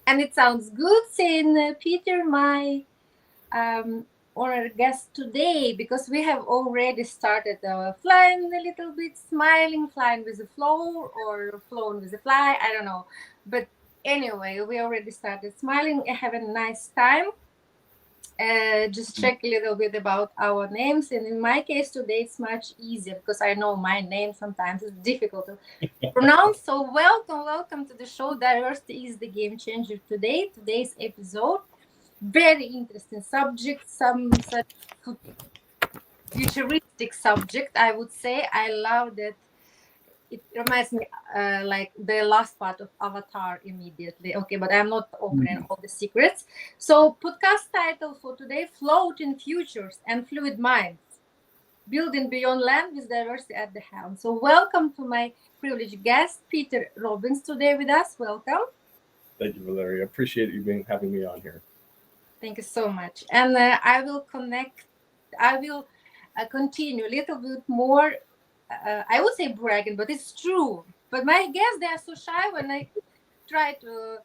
And it sounds good saying Peter, my um, our guest today, because we have already started flying a little bit, smiling, flying with the flow or flowing with the fly. I don't know. But anyway, we already started smiling and having a nice time. Just check a little bit about our names. And in my case today, it's much easier because I know my name sometimes is difficult to pronounce. So welcome to the show. Diversity is the game changer today. Today's episode, very interesting subject, some such futuristic subject, I would say. I love that. It reminds me like the last part of Avatar immediately. Okay, but I'm not opening all the secrets. So podcast title for today: Floating Futures and Fluid Minds, Building Beyond Land with Diversity at the Helm. So welcome to my privileged guest, Peter Robbins, today with us. Welcome. Thank you, Valeria. Appreciate you having me on here. Thank you so much. And I will continue a little bit more. I would say bragging, but it's true. But my guests, they are so shy when I try to,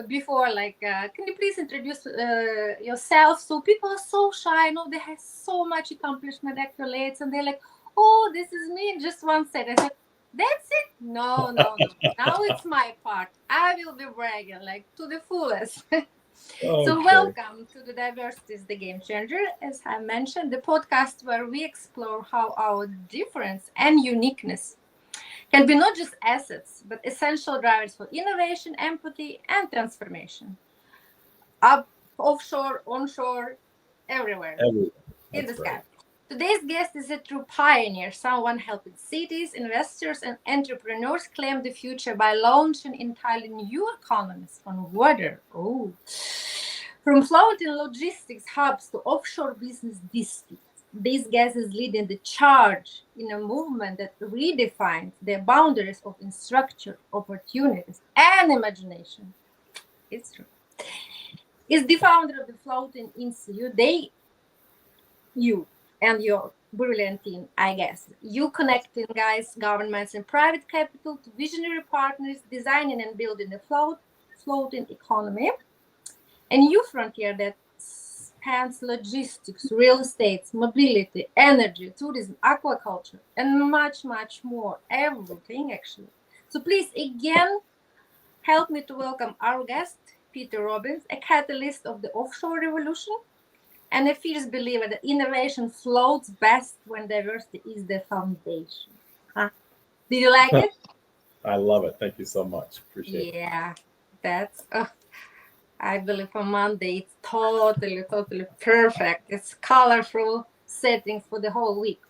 before, like, can you please introduce yourself? So people are so shy. No, they have so much accomplishment, accolades, and they're like, oh, this is me in just one second. I said, that's it? No. Now it's my part. I will be bragging, like, to the fullest. So, Okay. welcome to the Diversity is the Game Changer. As I mentioned, the podcast where we explore how our difference and uniqueness can be not just assets, but essential drivers for innovation, empathy, and transformation. Up, offshore, onshore, everywhere Everyone. in the That's sky. right. Today's guest is a true pioneer, someone helping cities, investors, and entrepreneurs claim the future by launching entirely new economies on water. Oh, from floating logistics hubs to offshore business districts. This guest is leading the charge in a movement that redefines the boundaries of structure, opportunities, and imagination. It's true. Is the founder of the Floating Institute. You and your brilliant team, I guess. You connecting guys, governments, and private capital to visionary partners, designing and building a floating economy. A new frontier that spans logistics, real estate, mobility, energy, tourism, aquaculture, and much more. Everything, actually. So please, again, help me to welcome our guest, Peter Robbins, a catalyst of the offshore revolution and a fierce believer that innovation floats best when diversity is the foundation. Huh? Did you like it? I love it. Thank you so much. Appreciate it. Yeah, that's, I believe for Monday, it's totally perfect. It's colorful settings for the whole week.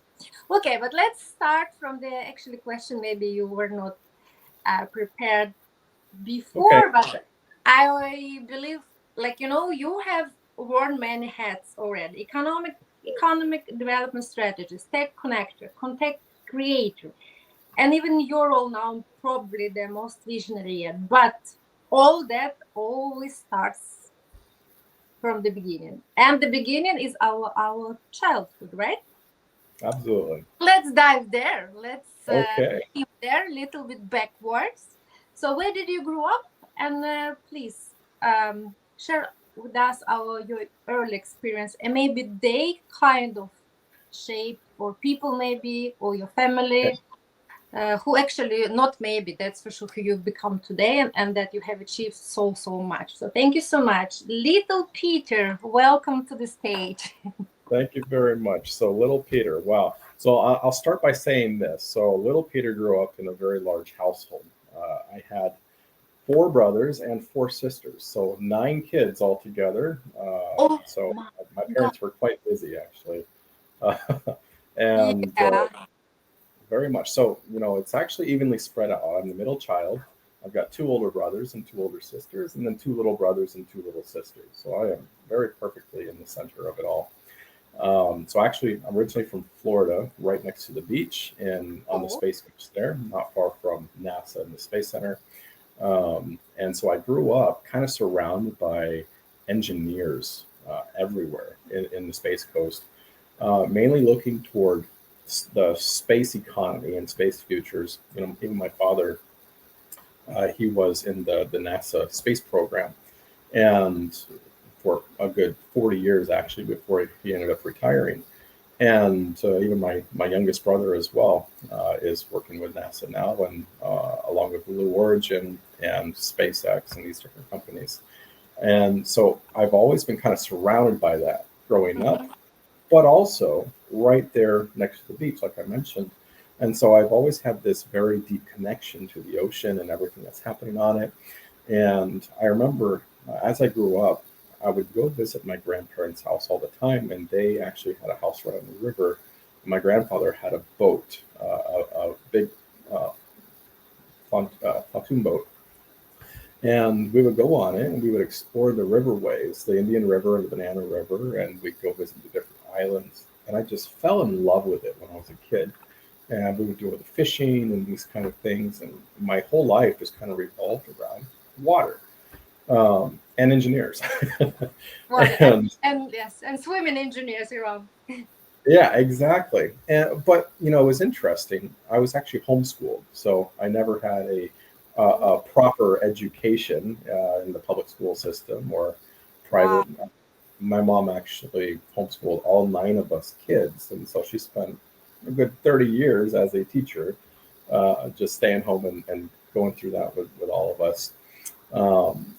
Okay, but let's start from the actually question. Maybe you were not prepared Okay. before, but I believe, like, you have worn many hats already: economic development strategist, tech connector, content creator, and even your role now probably the most visionary yet. But all that always starts from the beginning, and the beginning is our childhood, right? Absolutely. Let's dive there. Let's Okay. keep there a little bit backwards. So, where did you grow up? And please share with us your early experience, and maybe they kind of shape, or people maybe, or your Okay. family, who actually, not maybe, that's for sure, who you've become today, and that you have achieved so much. So, thank you so much. Little Peter, welcome to the stage. Thank you very much. So, little Peter, wow. So, I'll start by saying this. So, little Peter grew up in a very large household. I had four brothers and four sisters, so nine kids altogether. Oh So, my my God. parents were quite busy, actually. Uh, and Yeah. very much so. It's actually evenly spread out. I'm the middle child. I've got two older brothers and two older sisters, and then two little brothers and two little sisters. So I am very perfectly in the center of it all. So actually, I'm originally from Florida, right next to the beach and on the Oh. Space Coast there, not far from NASA and the Space Center. And so I grew up kind of surrounded by engineers everywhere in the Space Coast, mainly looking toward the space economy and space futures. Even my father, he was in the NASA space program. and for a good 40 years actually before he ended up retiring. And even my youngest brother as well is working with NASA now, and along with Blue Origin and SpaceX and these different companies. And so I've always been kind of surrounded by that growing up, Mhm. but also right there next to the beach, like I mentioned. And so I've always had this very deep connection to the ocean and everything that's happening on it. And I remember as I grew up, I would go visit my grandparents' house all the time, and they actually had a house right on the river. My grandfather had a boat, a big uh, pontoon boat, and we would go on it and we would explore the riverways, the Indian River and the Banana River, and we'd go visit the different islands. And I just fell in love with it when I was a kid. And we would do all the fishing and these kind of things. And my whole life just kind of revolved around water and engineers. Well, And and yes, and swimming engineers around. yeah, exactly. And, but, it was interesting. I was actually homeschooled. So I never had a proper education in the public school system or Wow. private. My mom actually homeschooled all 9 of us kids. And so she spent a good 30 years as a teacher, just staying home and going through that with all of us,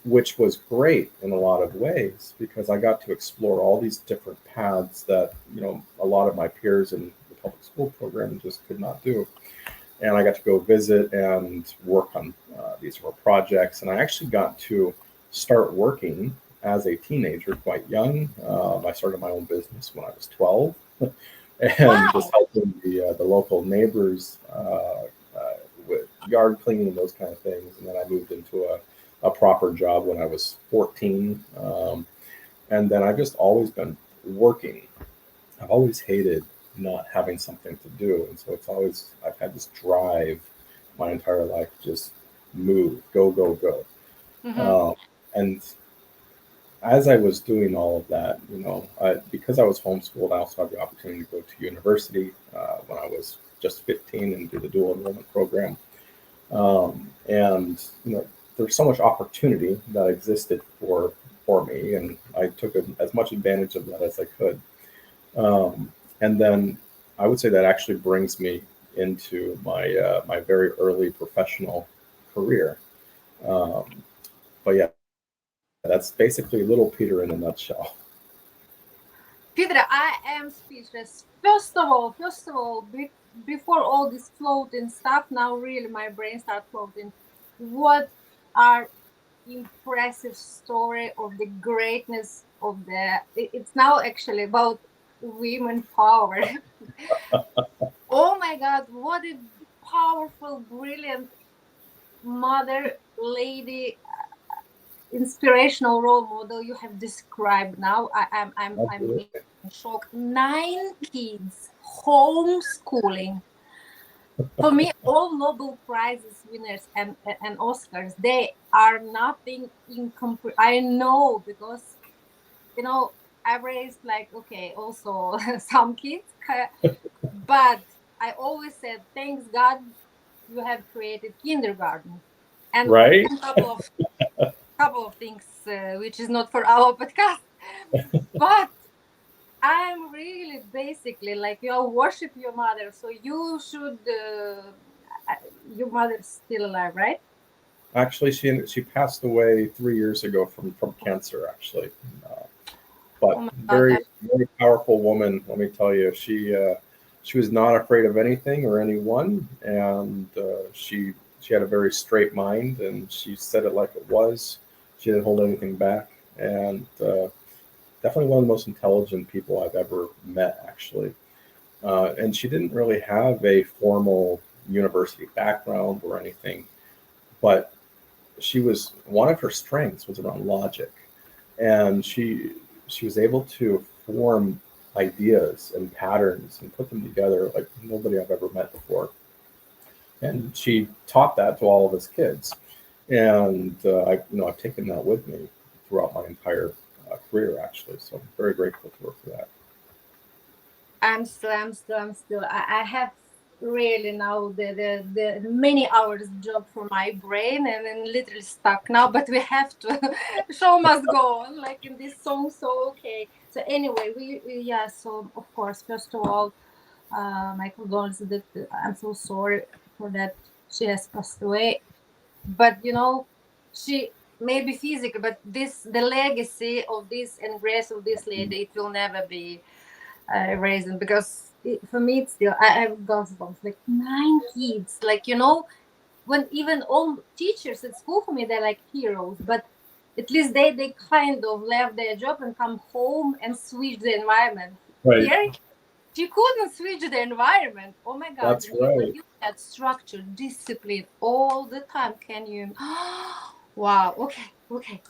which was great in a lot of ways because I got to explore all these different paths that, a lot of my peers in the public school program just could not do. And I got to go visit and work on these were projects. And I actually got to start working as a teenager, quite young. I started my own business when I was 12, and just Wow. helping the local neighbors with yard cleaning and those kind of things. And then I moved into a proper job when I was 14. And then I've just always been working. I've always hated not having something to do. And so I've had this drive my entire life to just move, go, go, go. Hmm. Um, and as I was doing all of that, because I was homeschooled, I also had the opportunity to go to university when I was just 15 and do the dual enrollment program. And there's so much opportunity that existed for me, and I took as much advantage of that as I could. And then I would say that actually brings me into my very early professional career. Um, but yeah, that's basically little Peter in a nutshell. Peter, I am speechless. First of all, before all this floating stuff, now really my brain start floating. What are impressive story of the greatness of it's now actually about women power. Oh my God, what a powerful, brilliant mother, lady, inspirational role model you have described now. I'm Absolutely. in shock. 9 kids, homeschooling. For me, all Nobel Prizes winners and Oscars, they are nothing I know because I've raised like okay, also some kids, but I always said thanks God you have created kindergarten, and Right? couple of things which is not for our podcast, but I'm really basically like you worship your mother, so you should. Your mother's still alive, right? Actually, she passed away 3 years ago from cancer. Actually, uh, but Oh my God, very very powerful woman. Let me tell you, she was not afraid of anything or anyone, and she had a very straight mind, and she said it like it was. She didn't hold anything back, and definitely one of the most intelligent people I've ever met. Actually, and she didn't really have a formal university background or anything, but she was one of her strengths was around logic, and she was able to form ideas and patterns and put them together like nobody I've ever met before. And she taught that to all of us kids, and I've taken that with me throughout my entire career actually. So I'm very grateful to her for that. I'm still. I have. really now the many hours job for my brain and then literally stuck now, but we have to show must go on like in this song. So okay, so anyway, yeah, so of course, first of all, my condolences that I'm so sorry for that she has passed away, but you know, she may be physical, but this the legacy of this and grace of this lady, it will never be raising, because for me it's still I have goosebumps, like 9 kids, like you know, when even all teachers at school for me they're like heroes, but at least they kind of left their job and come home and switch the environment. Right. Here she couldn't switch the environment. Oh my god, That's when right. you had structure, discipline all the time, can you wow, okay, okay.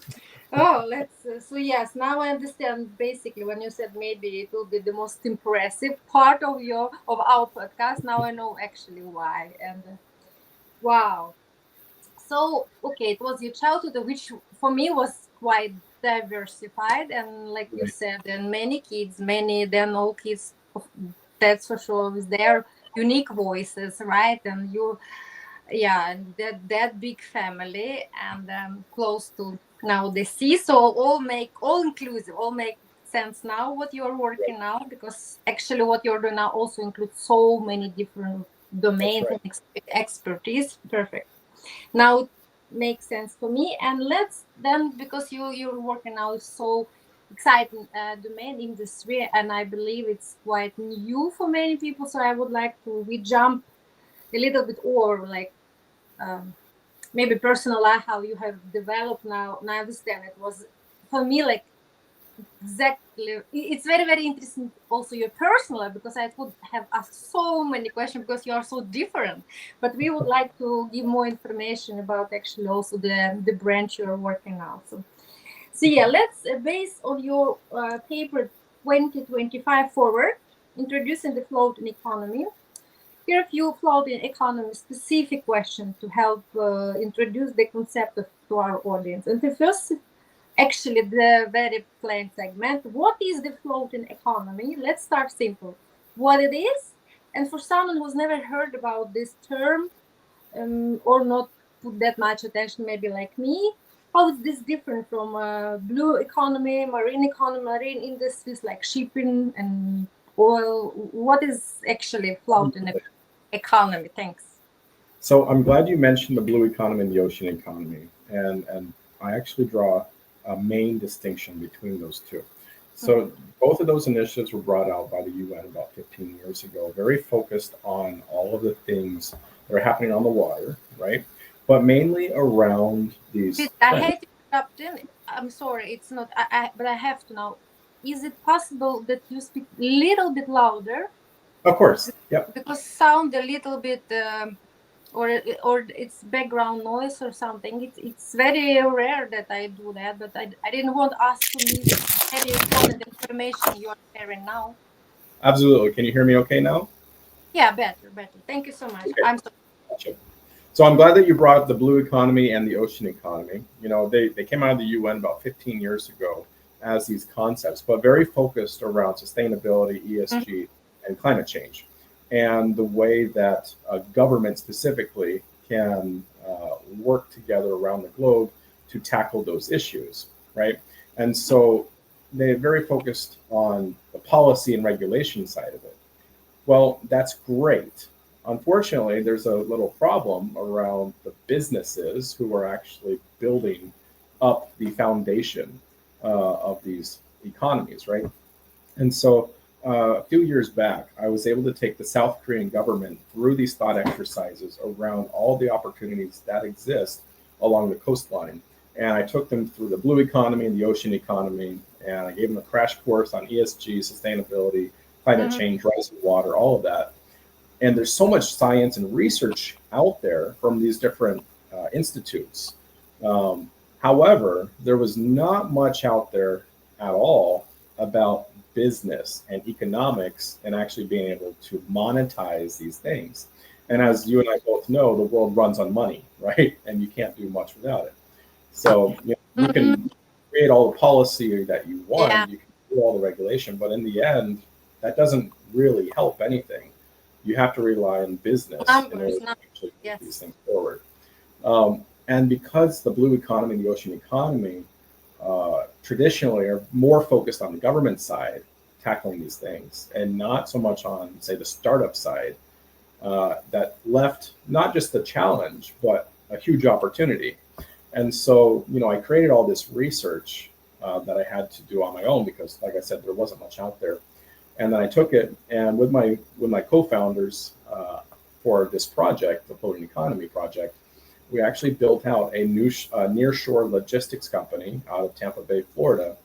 Oh, let's. So yes, now I understand. Basically, when you said maybe it will be the most impressive part of our podcast, now I know actually why. And wow. So okay, it was your childhood, which for me was quite diversified, and like you Right. said, and many kids, many then all kids. That's for sure with their unique voices, right? And you yeah, and that big family, and close to now the sea, so all inclusive, all make sense now what you're working now, because actually what you're doing now also includes so many different That's domains right. and expertise. Perfect. Now it makes sense for me. And let's then, because you're working now is so exciting domain industry, and I believe it's quite new for many people, so I would like to we jump a little bit, or like um, maybe personal life, how you have developed now. And I understand it was for me like exactly. It's very very interesting. Also your personal life, because I could have asked so many questions because you are so different. But we would like to give more information about actually also the branch you are working now. So yeah, let's base on your paper 2025 forward, introducing the floating economy. Here are a few floating economy specific questions to help introduce the concept to our audience. And the first, actually, the very plain segment: what is the floating economy? Let's start simple. What it is, and for someone who's never heard about this term or not put that much attention, maybe like me, how is this different from blue economy, marine industries like shipping and oil? What is actually floating economy? Thanks. So I'm glad you mentioned the blue economy and the ocean economy, and I actually draw a main distinction between those two. Mhm. So both of those initiatives were brought out by the UN about 15 years ago, very focused on all of the things that are happening on the water, right? But mainly around these Peter, I trends. hate to interrupt in. I'm sorry, it's not. But I have to now. Is it possible that you speak a little bit louder? Of course, yep. Because sound a little bit, or it's background noise or something. It's very rare that I do that, but I didn't want us to miss very important information you are sharing now. Absolutely. Can you hear me okay now? Yeah, better, better. Thank you so much. Okay, I'm so. gotcha. So I'm glad that you brought up the blue economy and the ocean economy. You know, they came out of the UN about 15 years ago as these concepts, but very focused around sustainability, Mhm. ESG, and climate change, and the way that government specifically can work together around the globe to tackle those issues, right? And so they're very focused on the policy and regulation side of it. Well, that's great. Unfortunately, there's a little problem around the businesses who are actually building up the foundation of these economies, right? And so a few years back, I was able to take the South Korean government through these thought exercises around all the opportunities that exist along the coastline. And I took them through the blue economy and the ocean economy, and I gave them a crash course on ESG, sustainability, climate Mhm. change, rising water, all of that. And there's so much science and research out there from these different institutes. Um, However, there was not much out there at all about business and economics and actually being able to monetize these things. And Mhm. as you and I both know, the world runs on money, right? And you can't do much without it. So you Mhm. can create all the policy that you Yeah. want, you can do all the regulation, but in the end, that doesn't really help anything. You have to rely on business in order Numbers, to actually move yes. these things forward. And because the blue economy and the ocean economy traditionally are more focused on the government side, tackling these things, and not so much on, say, the startup side, that left not just the challenge, but a huge opportunity. And so, I created all this research that I had to do on my own because, like I said, there wasn't much out there. And then I took it, and with my co-founders for this project, the Floating Economy project, we actually built out a new nearshore logistics company out of Tampa Bay, Florida,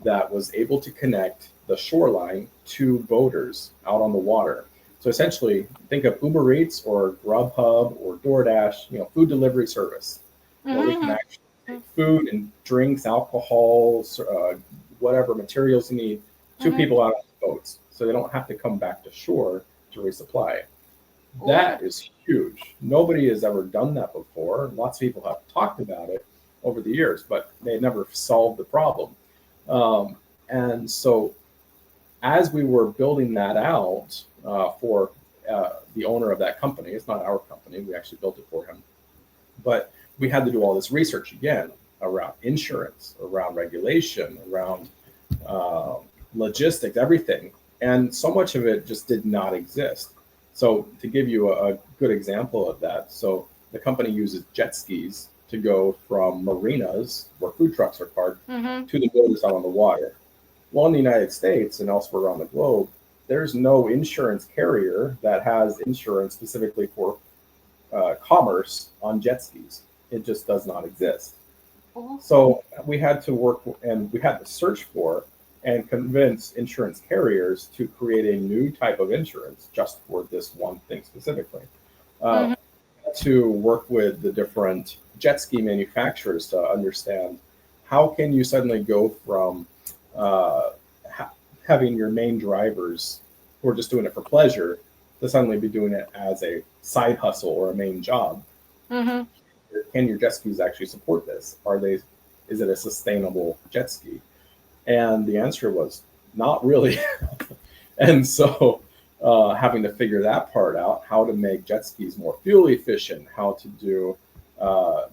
that was able to connect the shoreline to boaters out on the water. So essentially, think of Uber Eats or Grubhub or DoorDash, food delivery service, where we can actually take food and drinks, alcohol, whatever materials you need to people out on boats, so they don't have to come back to shore to resupply. That is huge. Nobody has ever done that before. Lots of people have talked about it over the years, but they never solved the problem. And so as we were building that out for the owner of that company, it's not our company, we actually built it for him, but we had to do all this research again around insurance, around regulation, around logistics, everything. And so much of it just did not exist. So to give you a good example of that, so the company uses jet skis to go from marinas where food trucks are parked to the boaters out on the water. Well, in the United States and elsewhere around the globe, there's no insurance carrier that has insurance specifically for commerce on jet skis. It just does not exist. So we had to work and we had to search for and convince insurance carriers to create a new type of insurance just for this one thing specifically. To work with the different jet ski manufacturers to understand how can you suddenly go from having your main drivers who are just doing it for pleasure to suddenly be doing it as a side hustle or a main job. Can your jet skis actually support this? Is it a sustainable jet ski? And the answer was not really. And so having to figure that part out, how to make jet skis more fuel efficient, how to do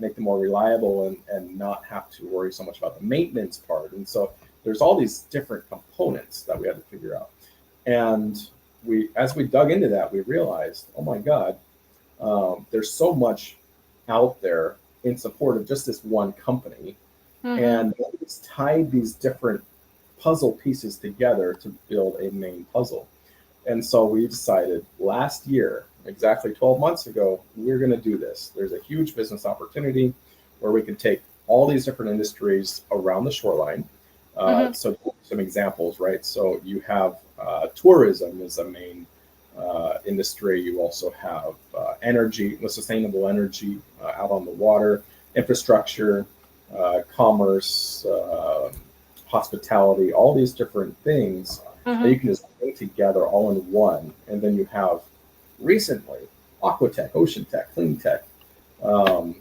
make them more reliable and not have to worry so much about the maintenance part. And so there's all these different components that we had to figure out. And as we dug into that, we realized, oh my God, there's so much out there in support of just this one company. And it's tied these different puzzle pieces together to build a main puzzle. And so we decided last year, exactly 12 months ago, we're going to do this. There's a huge business opportunity where we can take all these different industries around the shoreline. So some examples, right? So you have tourism is a main industry. You also have energy, sustainable energy out on the water, infrastructure, commerce, hospitality, all these different things that you can just bring together all in one. And then you have recently aqua tech, ocean tech, clean tech, all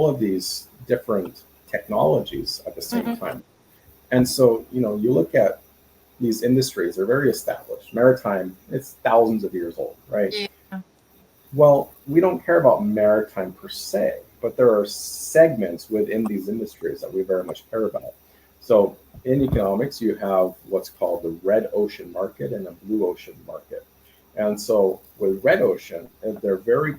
of these different technologies at the same time. And so, you look at these industries, they're very established. Maritime, it's thousands of years old, right? Yeah. Well, we don't care about maritime per se, but there are segments within these industries that we very much care about. So in economics, you have what's called the red ocean market and the blue ocean market. And so with red ocean, they're very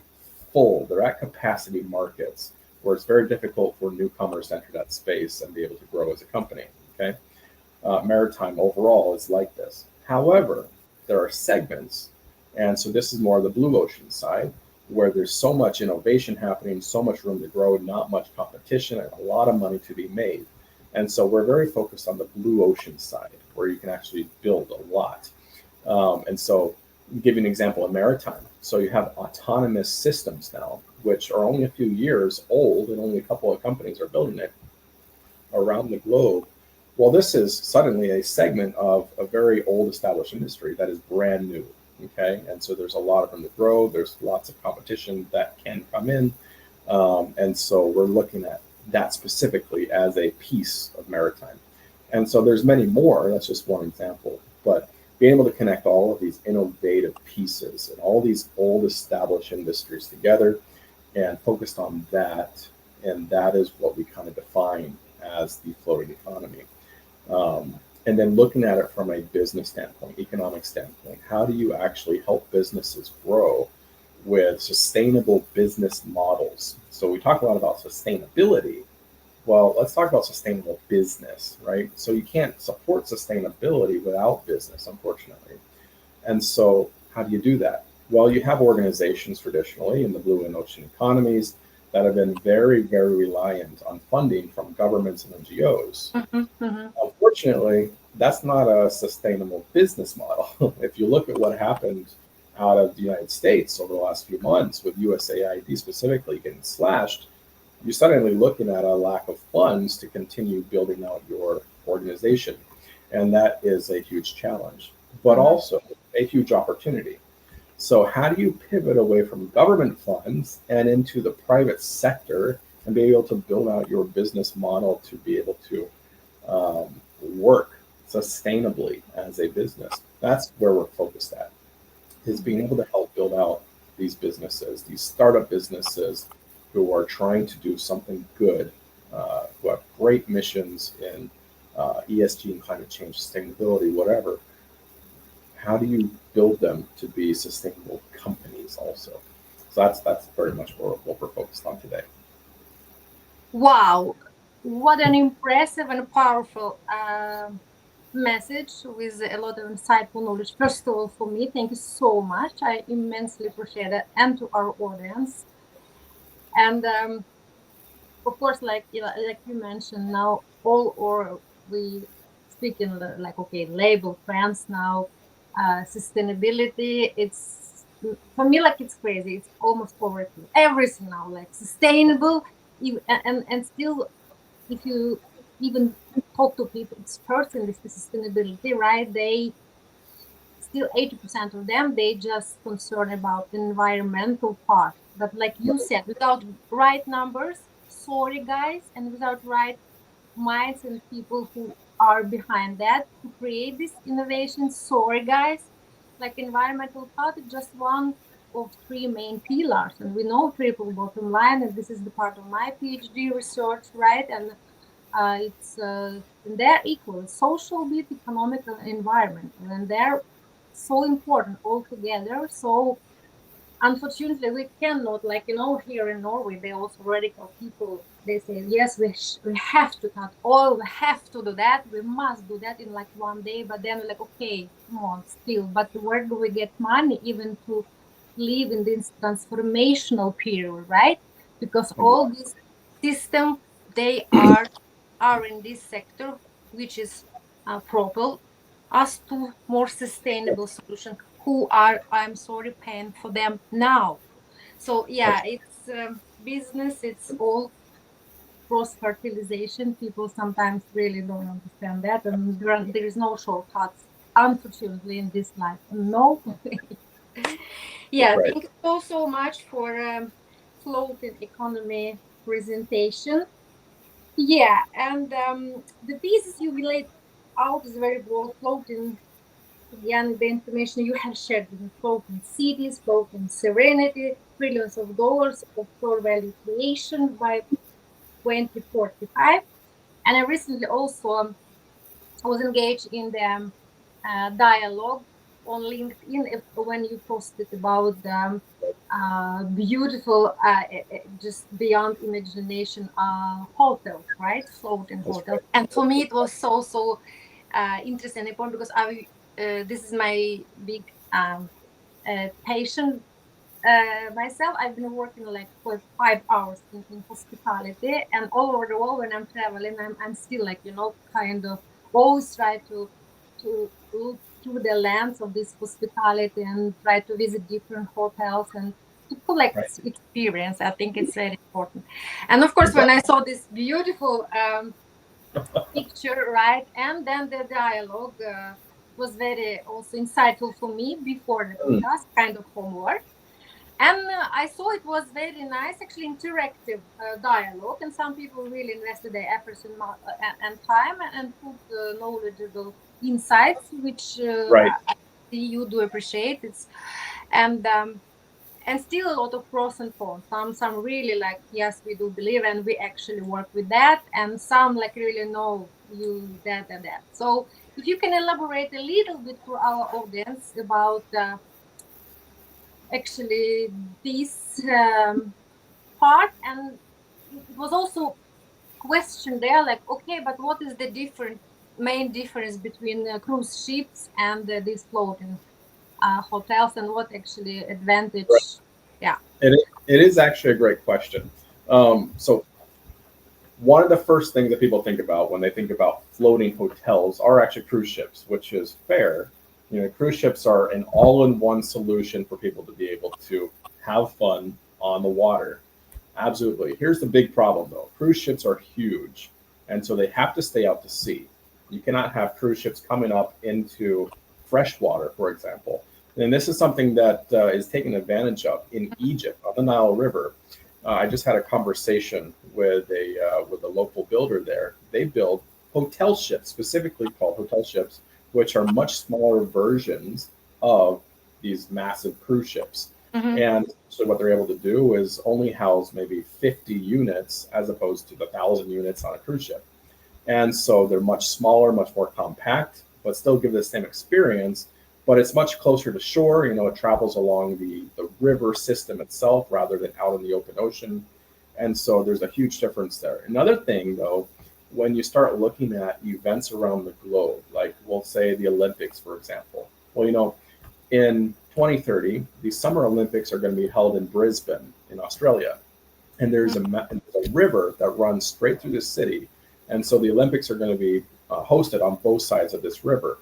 full. They're at capacity markets where it's very difficult for newcomers to enter that space and be able to grow as a company. Okay, maritime overall is like this. However, there are segments, and so this is more the blue ocean side, where there's so much innovation happening, so much room to grow, not much competition, and a lot of money to be made. And so we're very focused on the blue ocean side, where you can actually build a lot. And so I'll give you an example of maritime. So you have autonomous systems now, which are only a few years old, and only a couple of companies are building it around the globe. Well, this is suddenly a segment of a very old established industry that is brand new. Okay, and so there's a lot of room to grow. There's lots of competition that can come in. And so we're looking at that specifically as a piece of maritime. And so there's many more. That's just one example. But being able to connect all of these innovative pieces and all these old established industries together and focused on that. And that is what we kind of define as the floating economy. And then looking at it from a business standpoint, economic standpoint, how do you actually help businesses grow with sustainable business models? So we talk a lot about sustainability. Well, let's talk about sustainable business, right? So you can't support sustainability without business, unfortunately. And so how do you do that? Well, you have organizations traditionally in the blue and ocean economies that have been very, very reliant on funding from governments and NGOs. Unfortunately, that's not a sustainable business model. If you look at what happened out of the United States over the last few months with USAID specifically getting slashed, you're suddenly looking at a lack of funds to continue building out your organization. And that is a huge challenge, but also a huge opportunity. So how do you pivot away from government funds and into the private sector and be able to build out your business model to be able to work sustainably as a business? That's where we're focused at, is being able to help build out these businesses, these startup businesses who are trying to do something good, who have great missions in ESG and climate change, sustainability, whatever. How do you build them to be sustainable companies also? So that's very much what we're focused on today. Wow, what an impressive and powerful message with a lot of insightful knowledge. First of all, for me, thank you so much. I immensely appreciate it, and to our audience. And of course, like you mentioned, now we speak in like, okay, label trends now, sustainability. It's, for me, like, it's crazy. It's almost overkill. Everything now, like sustainable, and still, if you even talk to people experts in this sustainability, right? They still 80% of them, they just concerned about the environmental part. But like you said, without right numbers, sorry guys, and without right minds and people who are behind that to create this innovation, sorry guys, like environmental part is just one of three main pillars. And we know triple bottom line, and this is the part of my PhD research, right? And it's and they're equal: social, bit, economic, and environmental, and they're so important all together. So unfortunately, we cannot, like, here in Norway, they also radical people. They say, yes, we have to cut oil, we have to do that, we must do that in like one day. But then we're like, okay, come on, still. But where do we get money even to live in this transformational period, right? Because all these systems, they are in this sector, which is propel us to more sustainable solution, who are, I'm sorry, paying for them now. So yeah, it's business, it's all cross fertilization. People sometimes really don't understand that, and there is no shortcuts, unfortunately, in this life. No way. Yeah, Right. thank you so much for floating economy presentation. Yeah, and the thesis you laid out is very broad. Floating, again, the information you have shared with me, floating cities, floating serenity, trillions of dollars offshore value creation by 2045. And I recently also was engaged in the dialogue on LinkedIn when you posted about the beautiful, just beyond imagination hotels, right? Floating hotels. And for me, it was so interesting and important because this is my big passion. Myself, I've been working like for 5 hours in hospitality, and all over the world when I'm traveling, I'm still like, kind of always try to look through the lens of this hospitality and try to visit different hotels and to collect experience. I think it's very important. And of course, when I saw this beautiful picture, right, and then the dialogue was very also insightful for me before the podcast, kind of homework. And I saw it was very nice, actually interactive dialogue, and some people really invested their efforts and time and put knowledgeable insights, which Right. I see you do appreciate. It's and and still a lot of pros and cons. Some really like, yes, we do believe and we actually work with that, and some like really no, you that and that. So if you can elaborate a little bit for our audience about actually this part, and it was also question there like, okay, but what is the different main difference between cruise ships and these floating hotels, and what actually Right. advantage? Yeah. It is actually a great question. So one of the first things that people think about when they think about floating hotels are actually cruise ships, which is fair. You know, cruise ships are an all-in-one solution for people to be able to have fun on the water. Absolutely. Here's the big problem though. Cruise ships are huge, and so they have to stay out to sea. You cannot have cruise ships coming up into fresh water, for example. And this is something that is taken advantage of in Egypt on the Nile River. I just had a conversation with a local builder there. They build hotel ships, specifically called hotel ships, which are much smaller versions of these massive cruise ships. Mm-hmm. And so what they're able to do is only house maybe 50 units as opposed to the 1,000 units on a cruise ship. And so they're much smaller, much more compact, but still give the same experience. But it's much closer to shore. You know, it travels along the river system itself rather than out in the open ocean. And so there's a huge difference there. Another thing, though, when you start looking at events around the globe, like we'll say the Olympics, for example. Well, you know, in 2030, the Summer Olympics are going to be held in Brisbane, in Australia. And there's a river that runs straight through the city. And so the Olympics are going to be hosted on both sides of this river.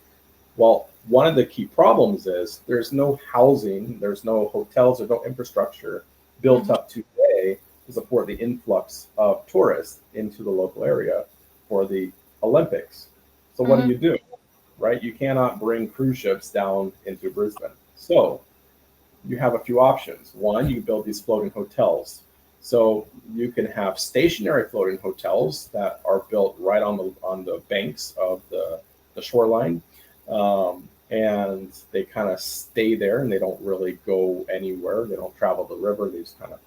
Well, one of the key problems is there's no housing, there's no hotels, there's no infrastructure built Mm-hmm. up today to support the influx of tourists into the local area for the Olympics. So what Mm-hmm. do? Right? You cannot bring cruise ships down into Brisbane. So you have a few options. One, you build these floating hotels. So you can have stationary floating hotels that are built right on the banks of the shoreline, and they kind of stay there and they don't really go anywhere. They don't travel the river. They just kind of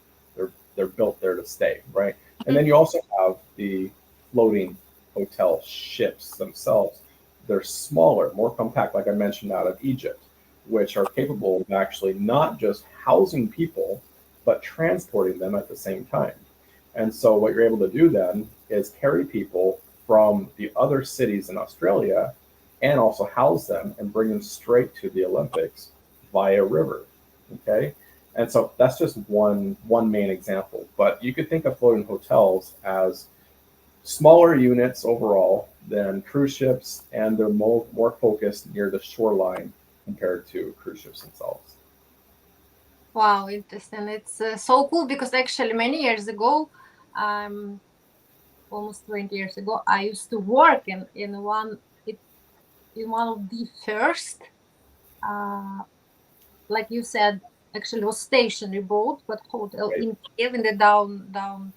they're built there to stay, right? And then you also have the floating hotel ships themselves. They're smaller, more compact, like I mentioned, out of Egypt, which are capable of actually not just housing people, but transporting them at the same time. And so, what you're able to do then is carry people from the other cities in Australia and also house them and bring them straight to the Olympics via river. Okay. And so that's just one main example. But you could think of floating hotels as smaller units overall than cruise ships, and they're more focused near the shoreline compared to cruise ships themselves. Wow, interesting. It's so cool because actually many years ago, um, almost 20 years ago, I used to work in one of the first, uh, like you said, actually was stationary boat, but hotel Right. in Kiev in the down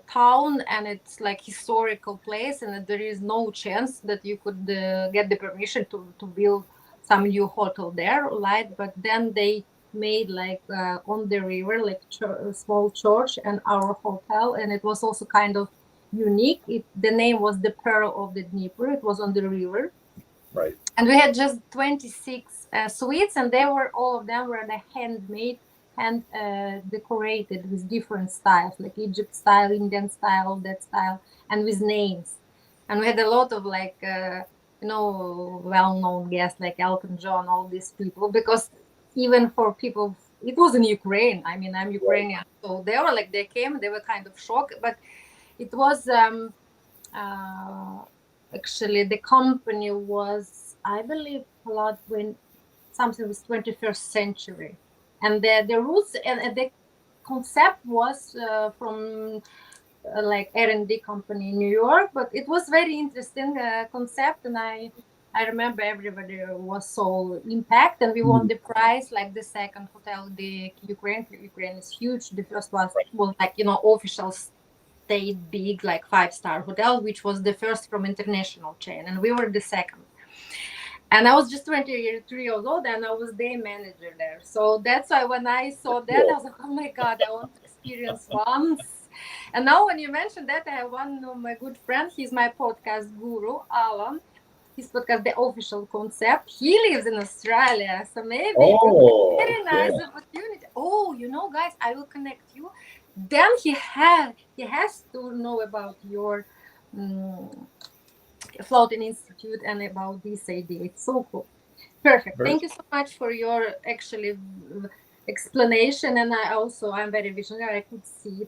town, and it's like historical place, and there is no chance that you could get the permission to build some new hotel there, right? But then they made like on the river, like a small church and our hotel, and it was also kind of unique. The name was the Pearl of the Dnieper. It was on the river, Right. and we had just 26 suites, and they were all of them were the handmade, hand decorated with different styles, like Egypt style, Indian style, that style, and with names. And we had a lot of like well-known guests like Elton John, all these people, because even for people, it was in Ukraine. I mean, I'm Right. Ukrainian, so they were like, they came, they were kind of shocked, but it was uh, actually the company was, I believe, a lot when something was 21st century, and the roots and the concept was from like R&D company in New York, but it was very interesting concept, and I remember everybody was so impacted, and we won the prize, like the second hotel, the Ukraine is huge. The first was like, official state big, like 5-star hotel, which was the first from international chain, and we were the second. And I was just 23 years old, and I was day manager there. So that's why when I saw that, I was like, oh my God, I want to experience once. And now when you mentioned that, I have one of my good friend. He's my podcast guru, Alan. His podcast, The Official Concept. He lives in Australia. So maybe it would be a very nice opportunity. Oh, guys, I will connect you. Then he has to know about your Floating Institute and about this idea. It's so cool. Perfect. Thank you so much for your actually explanation. And I'm very visionary.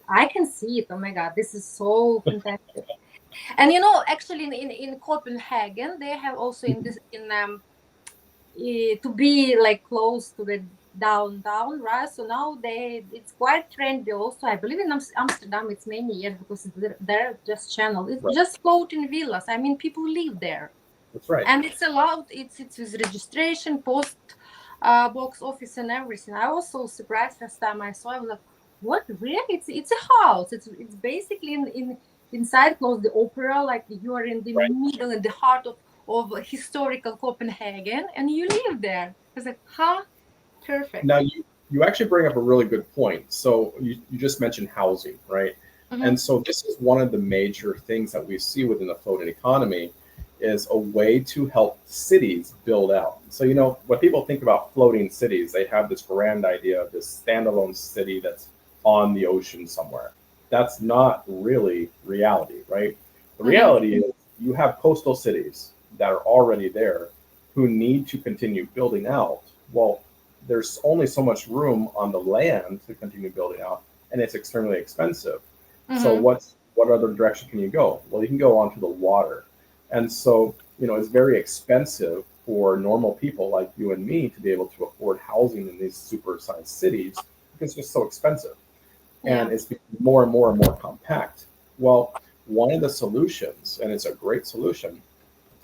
I can see it. Oh my God, this is so fantastic. And actually in Copenhagen, they have also to be like close to the downtown, right? So now it's quite trendy also. I believe in Amsterdam it's many years, because they're just channel. It's just floating villas. I mean, people live there. That's right. And it's allowed. It's with registration, post box office, and everything. I was so surprised first time I saw it. I was like, what, really? It's a house. It's basically inside close the opera, like you are in the middle, in the heart of historical Copenhagen, and you live there. I was like, huh? Perfect. Now you actually bring up a really good point. So you just mentioned housing, right? And so this is one of the major things that we see within the floating economy, is a way to help cities build out. So, when people think about floating cities, they have this grand idea of this standalone city that's on the ocean somewhere. That's not really reality, right? The reality is you have coastal cities that are already there who need to continue building out. Well, there's only so much room on the land to continue building out, and it's extremely expensive. So what other direction can you go? Well, you can go onto the water. And so, it's very expensive for normal people like you and me to be able to afford housing in these super-sized cities, because it's just so expensive. And it's becoming more and more and more compact. Well, one of the solutions, and it's a great solution,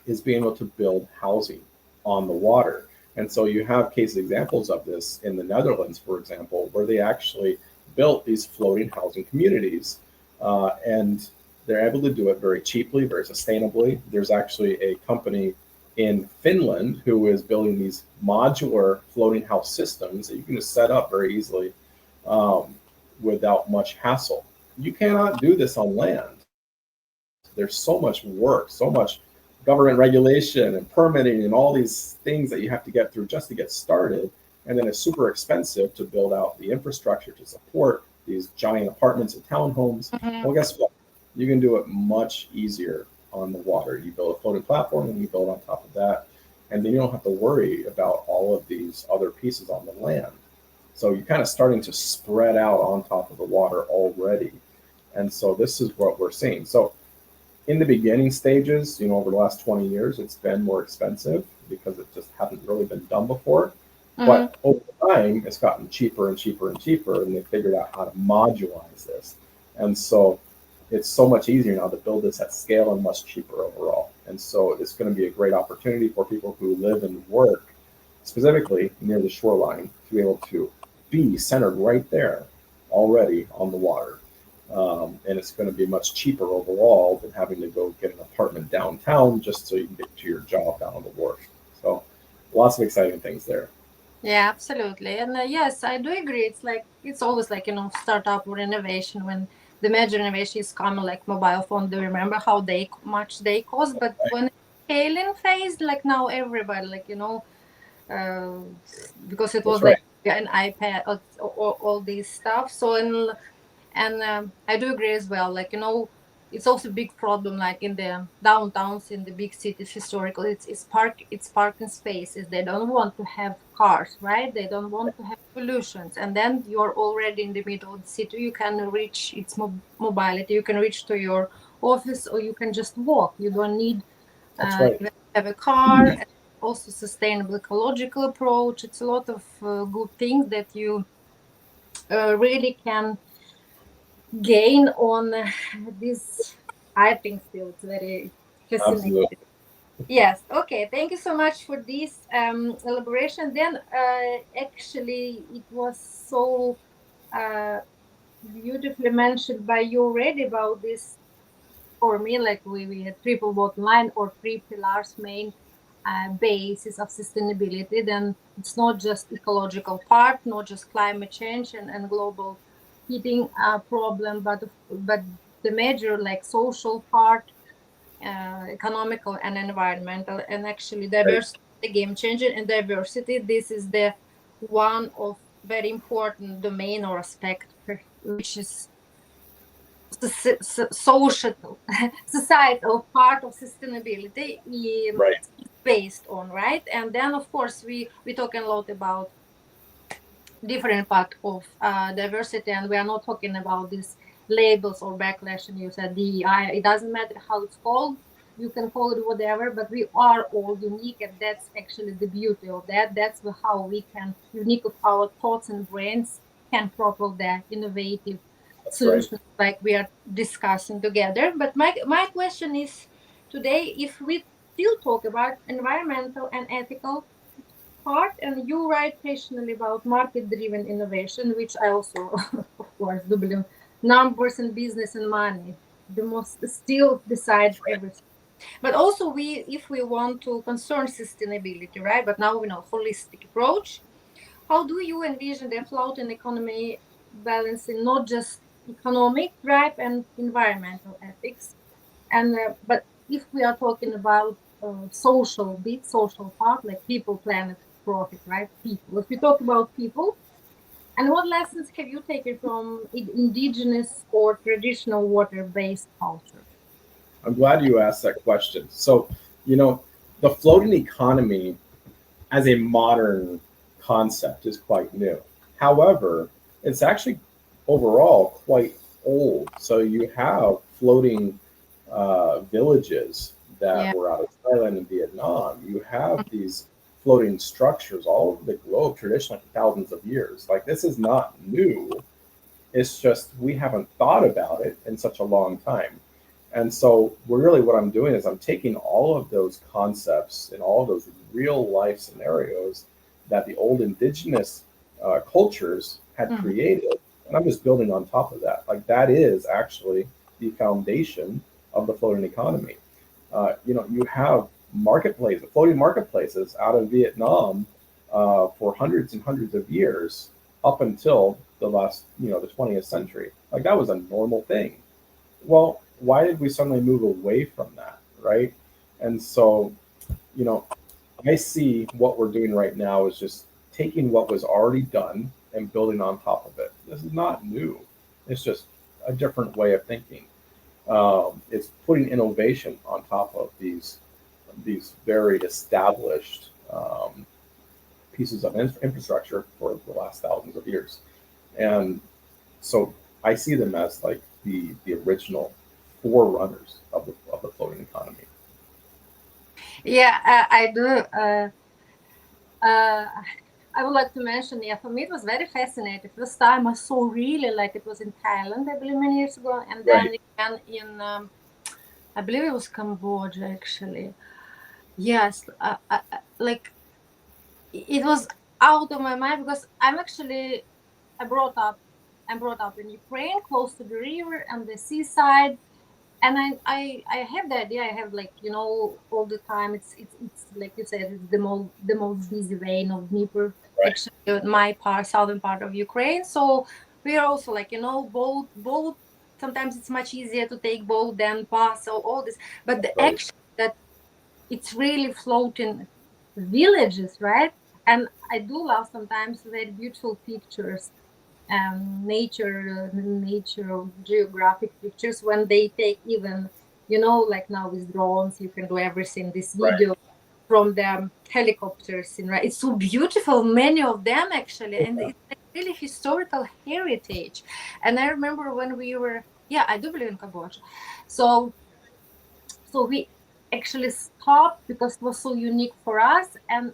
is being able to build housing on the water. And so you have case examples of this in the Netherlands, for example, where they actually built these floating housing communities. And they're able to do it very cheaply, very sustainably. There's actually a company in Finland who is building these modular floating house systems that you can just set up very easily without much hassle. You cannot do this on land. There's so much work, so much government regulation and permitting and all these things that you have to get through just to get started. And then it's super expensive to build out the infrastructure to support these giant apartments and townhomes. Well, guess what? You can do it much easier on the water. You build a floating platform and you build on top of that. And then you don't have to worry about all of these other pieces on the land. So you're kind of starting to spread out on top of the water already. And so this is what we're seeing. So in the beginning stages, over the last 20 years, it's been more expensive because it just hasn't really been done before. But over time, it's gotten cheaper and cheaper and cheaper, and they figured out how to modularize this. And so it's so much easier now to build this at scale and much cheaper overall. And so it's going to be a great opportunity for people who live and work specifically near the shoreline to be able to be centered right there already on the water. And it's going to be much cheaper overall than having to go get an apartment downtown just so you can get to your job down on the wharf. So lots of exciting things there. Yeah, absolutely. And yes, I do agree. It's always like, startup or innovation, when the major innovation is coming, like mobile phone. Do you remember how much they cost? But when scaling phase, like now everybody, like, because it was like an iPad, all these stuff. So, and I do agree as well. Like, it's also a big problem, like in the downtowns, in the big cities, historical. It's parking spaces. They don't want to have cars, right? They don't want to have pollutions. And then you're already in the middle of the city. You can reach its mobility. You can reach to your office, or you can just walk. You don't need to have a car. And also sustainable ecological approach. It's a lot of good things that you really can gain on this. I think still it's very fascinating. Absolutely. Yes. Okay. Thank you so much for this elaboration. Then, actually, it was so uh, beautifully mentioned by you already about this. For me, like we had triple bottom line or three pillars, main basis of sustainability. Then it's not just ecological part, not just climate change and global heating problem, but the major like social part, economical and environmental, and actually Right. diversity, the game changer, and diversity. This is the one of very important domain or aspect which is social societal part of sustainability Right. is based on, right? And then of course we talking a lot about different part of diversity, and we are not talking about these labels or backlash. And you said DEI, it doesn't matter how it's called, you can call it whatever, but we are all unique, and that's actually the beauty of that. That's how we can unique of our thoughts and brains can propel the innovative That's right. solutions like we are discussing together. But my question is today, if we still talk about environmental and ethical part, and you write passionately about market-driven innovation, which I also, of course, do believe. Numbers and business and money, the most still decide everything. But also, if we want to concern sustainability, right? But now we know holistic approach. How do you envision the floating economy balancing not just economic drive and environmental ethics? And but if we are talking about social bit, social part, like people, planet, profit, right? People. If we talk about people, and what lessons have you taken from indigenous or traditional water-based culture? I'm glad you asked that question. So, you know, the floating economy as a modern concept is quite new. However, it's actually overall quite old. So you have floating villages that Yeah. were out of Thailand and Vietnam. You have these floating structures all over the globe, traditionally for thousands of years. Like this is not new. It's just we haven't thought about it in such a long time. And so, really, what I'm doing is I'm taking all of those concepts and all of those real life scenarios that the old indigenous cultures had Mhm. created, and I'm just building on top of that. Like that is actually the foundation of the floating economy. You have marketplaces, floating marketplaces out of Vietnam for hundreds and hundreds of years up until the last, the 20th century. Like that was a normal thing. Well, why did we suddenly move away from that, right? And so, you know, I see what we're doing right now is just taking what was already done and building on top of it. This is not new. It's just a different way of thinking. It's putting innovation on top of these very established pieces of infrastructure for the last thousands of years. And so I see them as like the original forerunners of the floating economy. Yeah, I do. Uh, I would like to mention, yeah, for me it was very fascinating. First time I saw really like it was in Thailand, I believe, many years ago, and then Right. again in, I believe it was Cambodia actually. Yes, like it was out of my mind because I brought up I'm brought up in Ukraine, close to the river and the seaside, and I have the idea. I have like all the time. It's like you said, it's the most busy vein of Dnieper, Right. actually, my part, southern part of Ukraine. So we are also like boat. Sometimes it's much easier to take boat than pass. So all this, but That's the right. action that it's really floating villages, right? And I do love sometimes very beautiful pictures, nature geographic pictures when they take even, like now with drones, you can do everything. This Right. video from the helicopters, right? It's so beautiful, many of them actually, and it's like really historical heritage. And I remember when we were, yeah, I do believe in Cambodia. So we actually stopped because it was so unique for us, and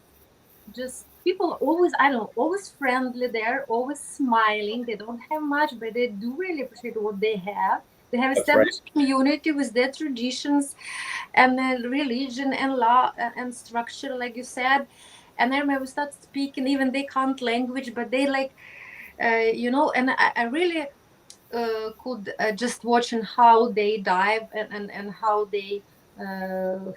just people always, I don't know, always friendly there, always smiling. They don't have much, but they do really appreciate what they have. They have That's right. established community with their traditions and religion and law and structure, like you said. And I remember we start speaking, even they can't language, but they like, and I really could just watching how they dive and how they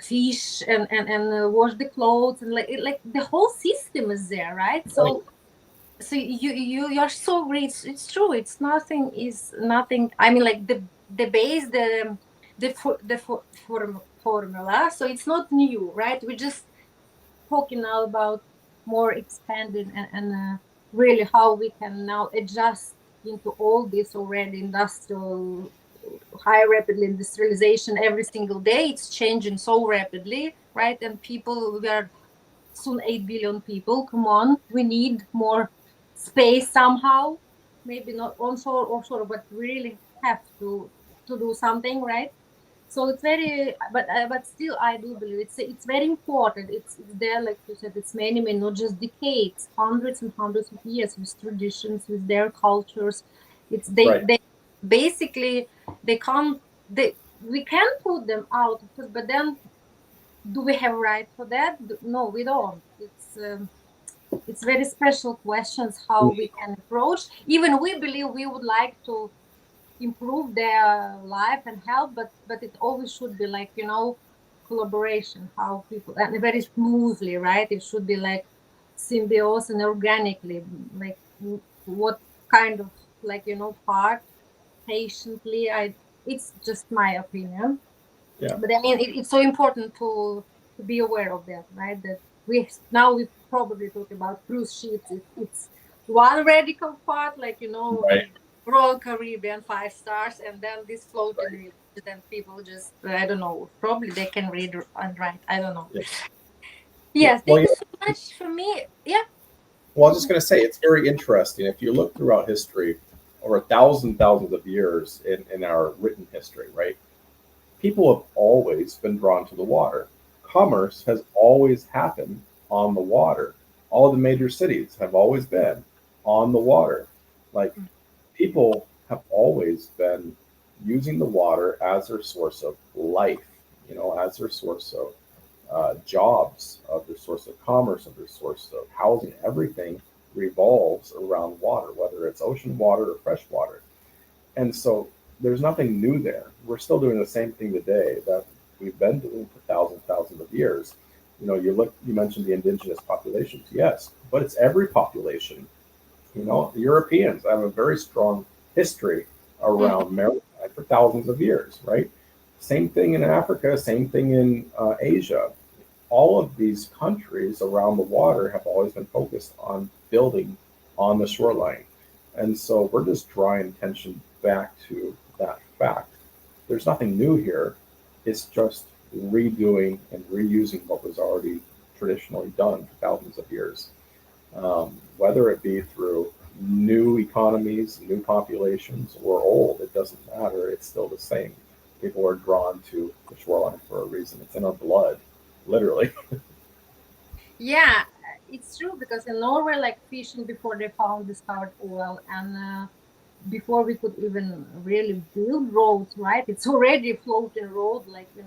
fish and wash the clothes and like the whole system is there, right? Right. So you're so great. It's true. It's nothing is nothing. I mean, like the base, formula. So it's not new, right? We're just talking now about more expanded and really how we can now adjust into all this already industrial, high rapidly industrialization every single day. It's changing so rapidly, right? And people, we are soon 8 billion people. Come on, we need more space somehow. Maybe not onshore, offshore, but we really have to do something, right? So it's very, but still, I do believe it's very important. It's there, like you said, it's many, not just decades, hundreds and hundreds of years with traditions, with their cultures. It's Right. they basically they can't they we can put them out, of course, but then do we have right for that? No, we don't. It's very special questions how we can approach. Even we believe we would like to improve their life and health, but it always should be like collaboration. How people and very smoothly, right? It should be like symbiosis and organically, like what kind of like part patiently. It's just my opinion, Yeah. but I mean, it's so important to be aware of that, right? That we probably talk about cruise ships. It's one radical part, like Right. Royal Caribbean 5 stars, and then this floating Right. villages, and people just I don't know. Probably they can read and write. I don't know. Yeah. Yeah. Yes, Well, thank you so much for me. Yeah. Well, I was just going to say it's very interesting. If you look throughout history, over thousands of years in our written history, right? People have always been drawn to the water. Commerce has always happened on the water. All of the major cities have always been on the water. Like people have always been using the water as their source of life, as their source of jobs, of their source of commerce, of their source of housing. Everything revolves around water, whether it's ocean water or fresh water. And so there's nothing new there. We're still doing the same thing today that we've been doing for thousands of years. You mentioned the indigenous populations, yes, but it's every population. The Europeans have a very strong history Mhm. around maritime for thousands of years, right? Same thing in Africa, same thing in Asia. All of these countries around the water have always been focused on building on the shoreline. And so we're just drawing attention back to that fact. There's nothing new here. It's just redoing and reusing what was already traditionally done for thousands of years. Whether it be through new economies, new populations, or old, it doesn't matter. It's still the same. People are drawn to the shoreline for a reason. It's in our blood, literally. Yeah, it's true because in Norway, like fishing before they found discovered oil and. Before we could even really build roads, right? It's already a floating road, like the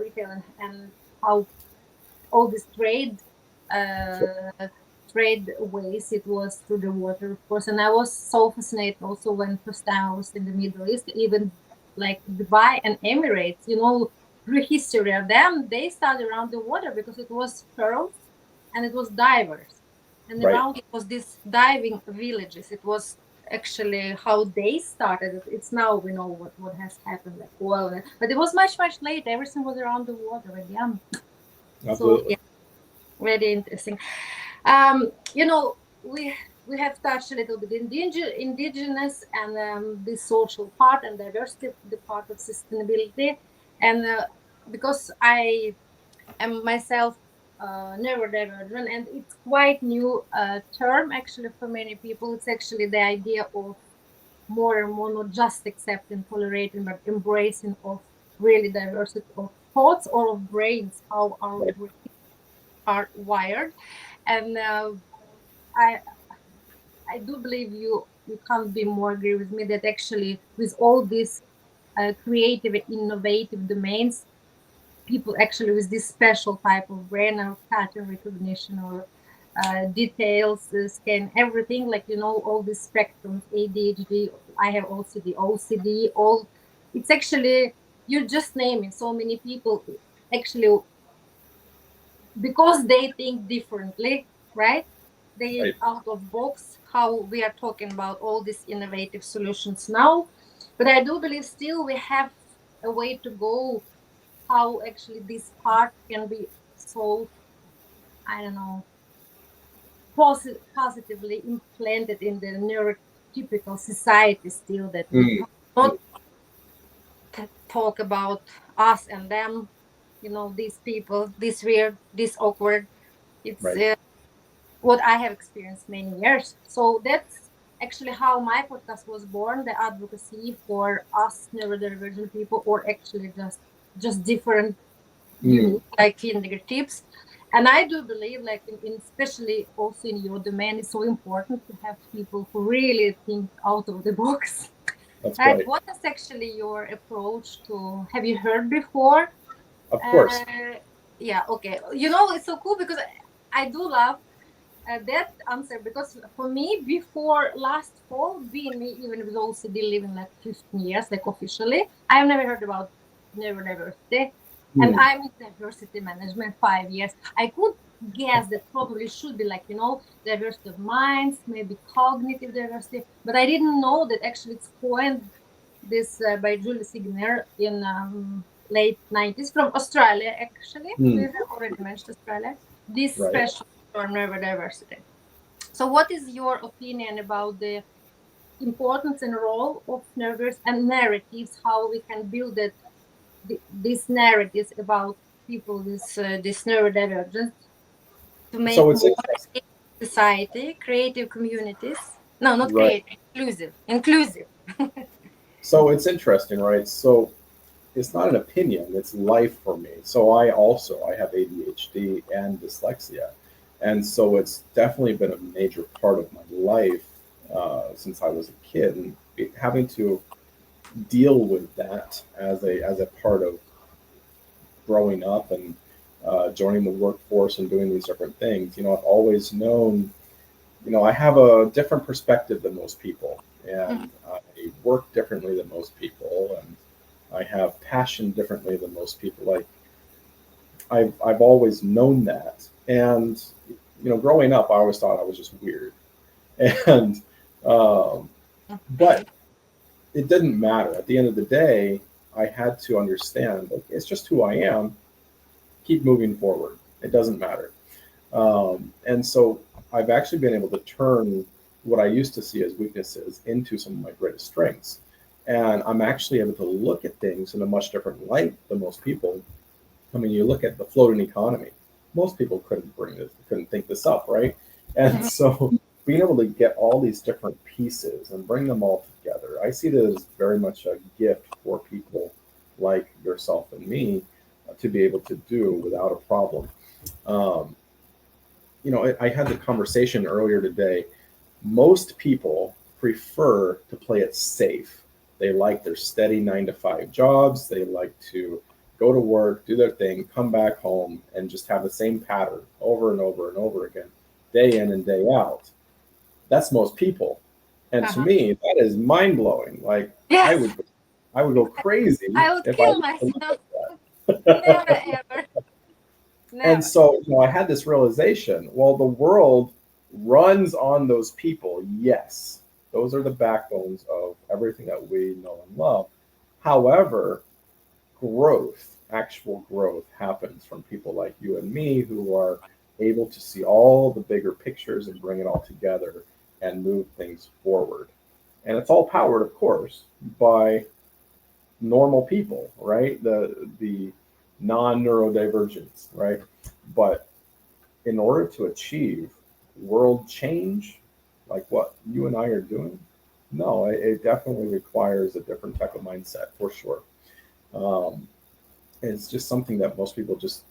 retail and how all this trade ways it was through the water, of course. And I was so fascinated also when first time I was in the Middle East, even like Dubai and Emirates, through history of them, they started around the water because it was pearls and it was divers. And Right. around it was this diving villages. It was actually how they started it. It's now we know what has happened, like oil, but it was much later. Everything was around the water again. So Absolutely. yeah, very interesting. We have touched a little bit indigenous and the social part and diversity, the part of sustainability, and because I am myself neurodivergent, and it's quite new term actually for many people. It's actually the idea of more and more not just accepting, tolerating, but embracing of really diversity of thoughts or of brains, how our Right. brains are wired. And I I do believe you can't be more agree with me that actually with all this creative, innovative domains, people actually with this special type of brain or pattern recognition or details scan everything, like all these spectrums, ADHD, I have also the OCD, all. It's actually, you just name it, so many people actually, because they think differently, right? They Right. out of box, how we are talking about all these innovative solutions now. But I do believe still we have a way to go, how actually this part can be so, I don't know, positively implanted in the neurotypical society still, that we Mm, not talk about us and them, these people, this weird, this awkward. It's right. what I have experienced many years. So that's actually how my podcast was born, the advocacy for us neurodivergent people, or actually just different, Mm, unique, like fingertips. And I do believe, like in especially also in your domain, it's so important to have people who really think out of the box. that's Right? great. What is actually your approach to? Have you heard before? Of course. Uh, yeah. Okay. It's so cool because I do love that answer, because for me, before last fall, being me, even with OCD living like 15 years, like officially, I've never heard about neurodiversity. And Mm, I'm in diversity management 5 years. I could guess that probably should be like, diversity of minds, maybe cognitive diversity, but I didn't know that actually it's coined this by Julie Signer in late 90s from Australia, actually. We mm, have already mentioned Australia. This right. special for neurodiversity. So, what is your opinion about the importance and role of nervous and narratives? How we can build it, these narratives about people with this neurodivergence to So make it's more interesting. society, creative communities. No, not Right. creative, inclusive, inclusive. So it's interesting, right? So it's not an opinion, it's life for me. So I have ADHD and dyslexia. And so it's definitely been a major part of my life since I was a kid, and having to deal with that as a part of growing up and joining the workforce and doing these different things. I've always known, I have a different perspective than most people, Mhm. and I work differently than most people, and I have passion differently than most people. Like I've always known that, and growing up, I always thought I was just weird, and um, but it didn't matter. At the end of the day, I had to understand, like, it's just who I am. Keep moving forward. It doesn't matter. And so I've actually been able to turn what I used to see as weaknesses into some of my greatest strengths. And I'm actually able to look at things in a much different light than most people. I mean, you look at the floating economy. Most people couldn't think this up, right? And Mhm. so being able to get all these different pieces and bring them all together, I see it as very much a gift for people like yourself and me to be able to do without a problem. Um, I had the conversation earlier today. Most people prefer to play it safe. They like their steady 9 to 5 jobs. They like to go to work, do their thing, come back home, and just have the same pattern over and over and over again, day in and day out. That's most people. And to Uh-huh. me, that is mind blowing. Like I Yes, would, I would go crazy I would if I kill looked myself. like Never, that. ever, And never. so, I had this realization, well, the world runs on those people. Yes, those are the backbones of everything that we know and love. However, growth, actual growth, happens from people like you and me who are able to see all the bigger pictures and bring it all together and move things forward. And it's all powered, of course, by normal people, right? The non neurodivergents, right? But in order to achieve world change, like what you and I are doing, no, it definitely requires a different type of mindset for sure. Um, it's just something that most people just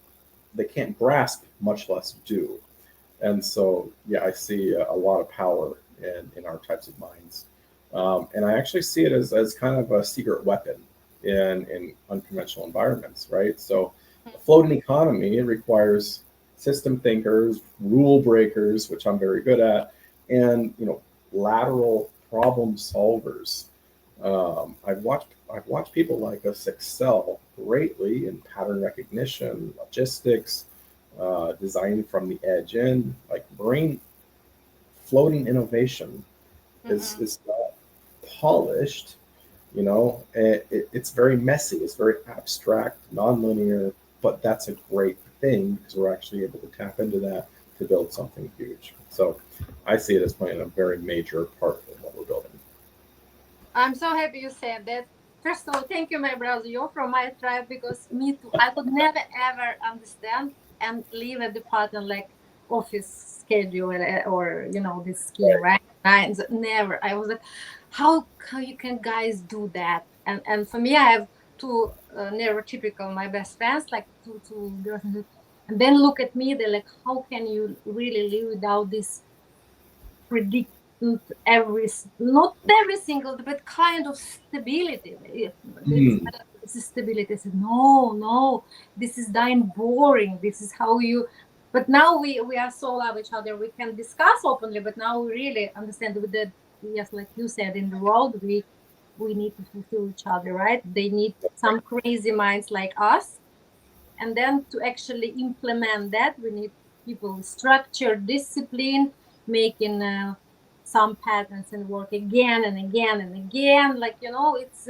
they can't grasp, much less do. And so, yeah, I see a lot of power in our types of minds, and I actually see it as kind of a secret weapon. in unconventional environments, right? So a floating economy requires system thinkers, rule breakers, which I'm very good at, and lateral problem solvers. I've watched people like us excel greatly in pattern recognition, logistics, design from the edge in, like brain floating innovation is not polished. It's very messy, it's very abstract, nonlinear, but that's a great thing because we're actually able to tap into that to build something huge. So I see it as playing a very major part in what we're building. I'm so happy you said that. First of all, thank you, my brother. You're from my tribe because me too. I could never ever understand and live at the pattern like office schedule or this scheme, right? Never. I was like, how you can guys do that? And for me, I have two neurotypical my best friends, like two girls, and then look at me. They're like, how can you really live without this predict not every single but kind of stability. This is stability. I said, no, this is dying boring. This is how you. But now we are so love each other. We can discuss openly. But now we really understand with the, yes, like you said, in the world we need to fulfill each other, right? They need some crazy minds like us, and then to actually implement that, we need people with structure, discipline, making some patterns and work again and again and again. Like, it's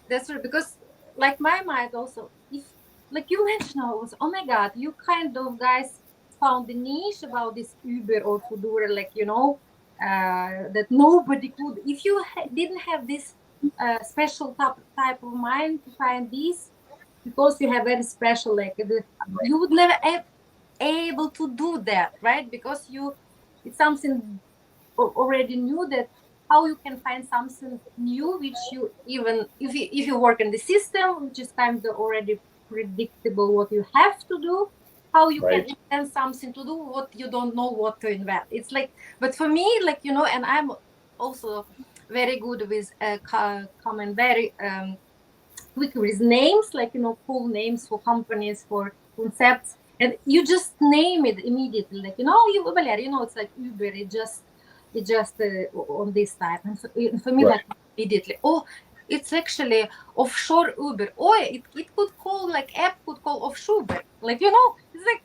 that's right. Because like my mind also, if like you mentioned, I was, oh my God, you kind of guys found the niche about this Uber or Foodora, like, that nobody could. If you didn't have this special type of mind to find these, because you have very special, like you would never able to do that, right? Because it's something already knew, that how you can find something new which you, even if you work in the system which is kind of already predictable what you have to do, how you can Right. invent something to do what you don't know what to invent. It's like, but for me, like, and I'm also very good with common very quick with names, like, cool names for companies, for concepts, and you just name it immediately, like, Valeria, it's like Uber, it just on this type, and for me, Right. like, immediately, oh, it's actually offshore Uber. Oh, it could call, like, app could call offshore Uber, like, it's like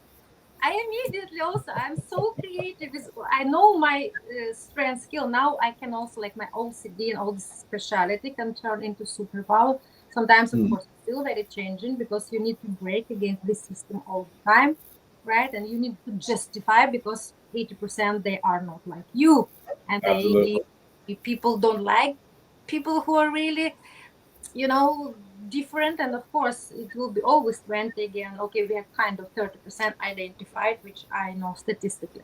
I immediately also, I'm so creative. I know my strength skill. Now I can also, like, my OCD and all this speciality can turn into superpower. Sometimes, of Mm. course, it's still very changing because you need to break against this system all the time, right? And you need to justify because 80% they are not like you. And Absolutely. people don't like people who are really, different. And of course it will be always 20 again. Okay, we have kind of 30% identified, which I know statistically.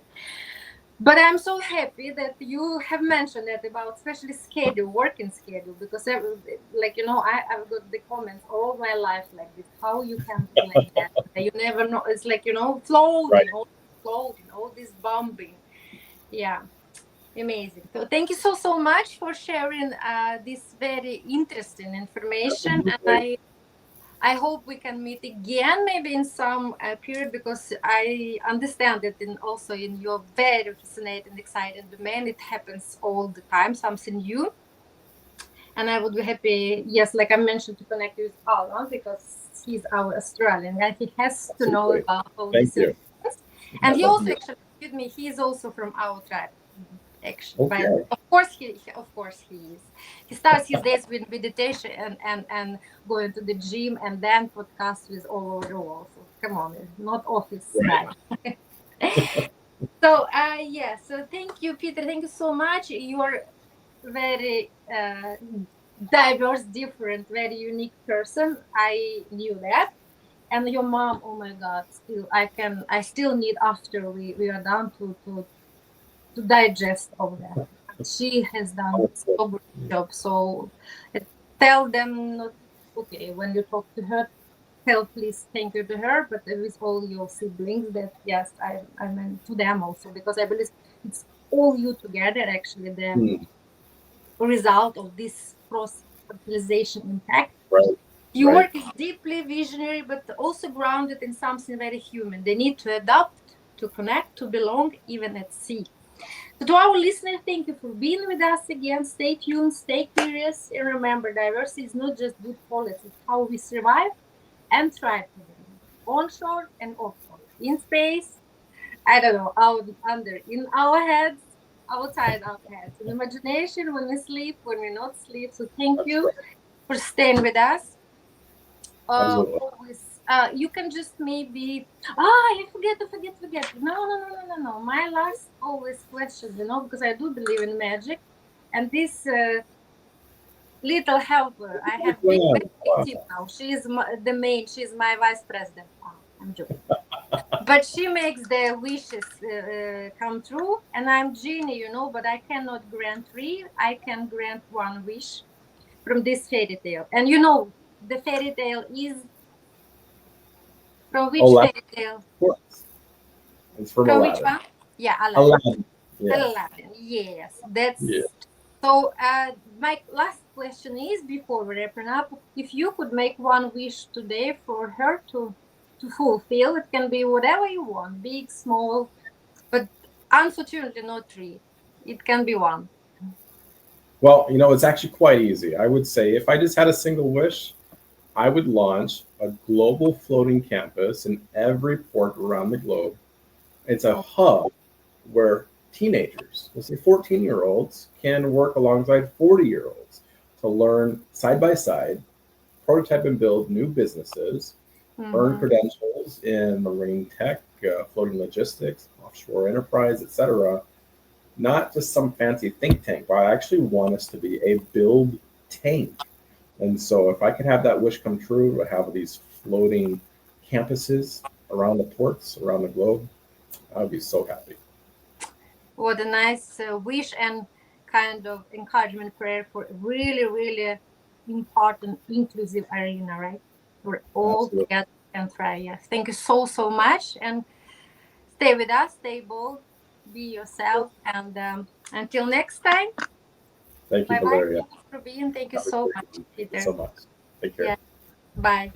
But I'm so happy that you have mentioned that about especially schedule, working schedule, because like, I've got the comments all my life like this, how you can be like that, you never know. It's like, Right. floating, all this bombing. Yeah. Amazing. So thank you so much for sharing this very interesting information. And Absolutely. I hope we can meet again, maybe in some period, because I understand that also in your very fascinating, exciting domain, it happens all the time, something new. And I would be happy, yes, like I mentioned, to connect with Alan because he's our Australian guy. He has to know Absolutely. about all Thank these you. things. Yeah, And he love to also meet actually, excuse me, he's also from our tribe. Actually, you. but Okay. of course he is. He starts his days with meditation and going to the gym, and then podcast with all over the world. So come on, not office Right. guy. So so thank you, Peter, thank you so much. You are very diverse, different, very unique person. I knew that. And your mom, oh my God, still I still need, after we are done, to digest all that. She has done Wonderful. so good job. So tell them, not okay, when you talk to her, tell please thank you to her, but with all your siblings, that yes, I meant to them also, because I believe it's all you together actually the Mm. result of this cross fertilization impact. Right. Your right? work is deeply visionary, but also grounded in something very human. They need to adapt, to connect, to belong, even at sea. So to our listeners, thank you for being with us again. Stay tuned, stay curious, and remember, diversity is not just good policy, it's how we survive and thrive together. Onshore and offshore. In space, I don't know, out under, in our heads, outside our heads. In imagination, when we sleep, when we not sleep. So thank That's you right. for staying with us. Absolutely. Always, you can just maybe, I forget. No. My last always question, because I do believe in magic, and this little helper, I have big, Plan. big team now. She is the main. She's my vice president. I'm joking, but she makes the wishes come true, and I'm genie, but I cannot grant three. I can grant one wish from this fairy tale, and the fairy tale is from which Aladdin. fairy tale? Of course. It's from From which Aladdin. one? Yeah, Aladdin. Aladdin. Yes. Aladdin. Yes, Yeah. that's so. My last question is before we wrap up: if you could make one wish today for her to fulfill, it can be whatever you want, big, small, but unfortunately not three. It can be one. Well, it's actually quite easy. I would say if I just had a single wish, I would launch a global floating campus in every port around the globe. It's a Oh, hub where teenagers, let's say 14-year-olds, can work alongside 40-year-olds to learn side by side, prototype and build new businesses, earn mm-hmm. credentials in marine tech, floating logistics, offshore enterprise, etc. Not just some fancy think tank, but I actually want us to be a build tank. And so if I could have that wish come true, to have these floating campuses around the ports, around the globe, I would be so happy. What a nice wish and kind of encouragement prayer for a really, really important inclusive arena, right? We're all Absolutely. together and thrive. Yes. Thank you so, so much. And stay with us, stay bold, be yourself. And until next time, Thank you, bye bye. Valeria. Thank you for being. Thank you Have a so great much, evening. Thank you Peter. so much. Take care. Yeah. Bye.